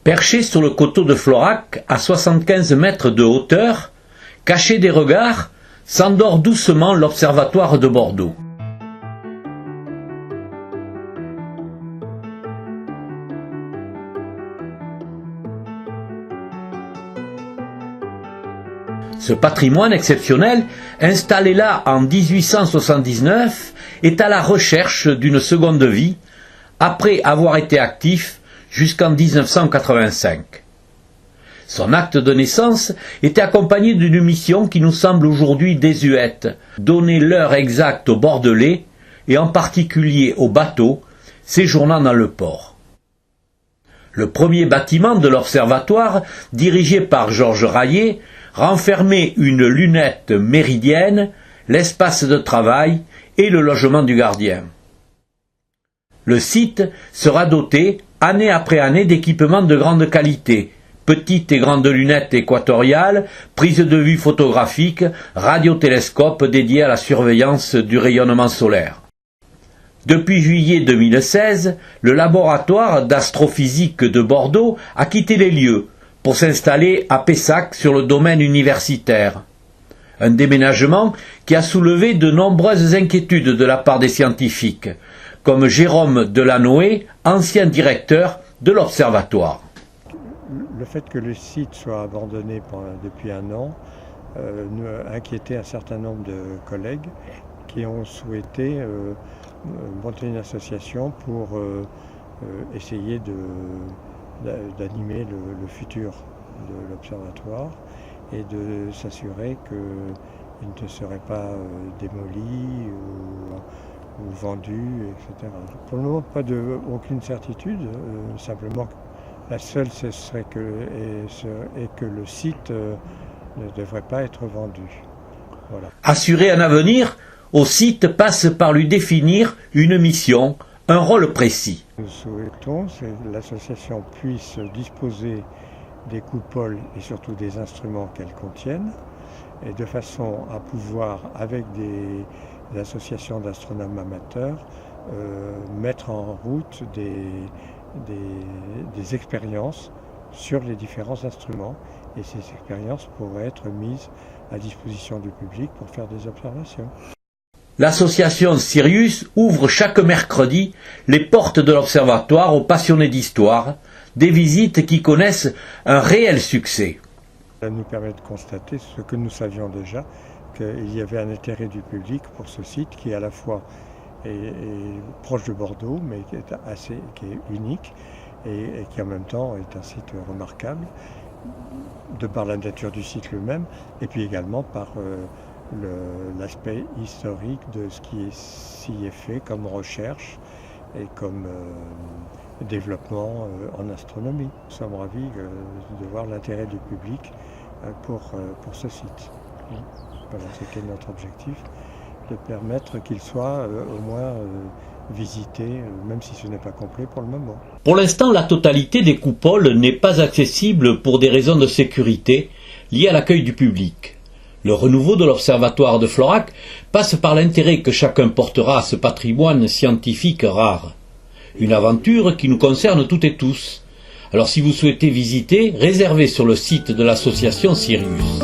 Perché sur le coteau de Florac, à 75 mètres de hauteur, caché des regards, s'endort doucement l'Observatoire de Bordeaux. Ce patrimoine exceptionnel, installé là en 1879, est à la recherche d'une seconde vie, après avoir été actif jusqu'en 1985. Son acte de naissance était accompagné d'une mission qui nous semble aujourd'hui désuète, donner l'heure exacte aux Bordelais, et en particulier aux bateaux, séjournant dans le port. Le premier bâtiment de l'observatoire, dirigé par Georges Rayet, renfermait une lunette méridienne, l'espace de travail et le logement du gardien. Le site sera doté, année après année, d'équipements de grande qualité, petites et grandes lunettes équatoriales, prises de vue photographiques, radiotélescopes dédiés à la surveillance du rayonnement solaire. Depuis juillet 2016, le laboratoire d'astrophysique de Bordeaux a quitté les lieux pour s'installer à Pessac sur le domaine universitaire. Un déménagement qui a soulevé de nombreuses inquiétudes de la part des scientifiques, comme Jérôme Delanoë, ancien directeur de l'Observatoire. Le fait que le site soit abandonné depuis un an inquiétait un certain nombre de collègues qui ont souhaité monter une association pour essayer d'animer le futur de l'Observatoire et de s'assurer qu'il ne serait pas démoli ou vendu, etc. Pour le moment, aucune certitude, simplement la seule ce serait que le site ne devrait pas être vendu. Voilà. Assurer un avenir au site passe par lui définir une mission, un rôle précis. Nous souhaitons que l'association puisse disposer des coupoles et surtout des instruments qu'elles contiennent, et de façon à pouvoir, avec des associations d'astronomes amateurs, mettre en route des expériences sur les différents instruments, et ces expériences pourraient être mises à disposition du public pour faire des observations. L'association Sirius ouvre chaque mercredi les portes de l'Observatoire aux passionnés d'histoire, des visites qui connaissent un réel succès. Ça nous permet de constater ce que nous savions déjà, qu'il y avait un intérêt du public pour ce site qui à la fois est proche de Bordeaux, mais qui est unique et qui en même temps est un site remarquable, de par la nature du site lui-même, et puis également par l'aspect historique de ce qui s'y est fait comme recherche et comme développement en astronomie. Nous sommes ravis de voir l'intérêt du public pour ce site. Voilà, c'était notre objectif, de permettre qu'il soit au moins visité, même si ce n'est pas complet pour le moment. Pour l'instant, la totalité des coupoles n'est pas accessible pour des raisons de sécurité liées à l'accueil du public. Le renouveau de l'Observatoire de Florac passe par l'intérêt que chacun portera à ce patrimoine scientifique rare. Une aventure qui nous concerne toutes et tous. Alors si vous souhaitez visiter, réservez sur le site de l'association Sirius.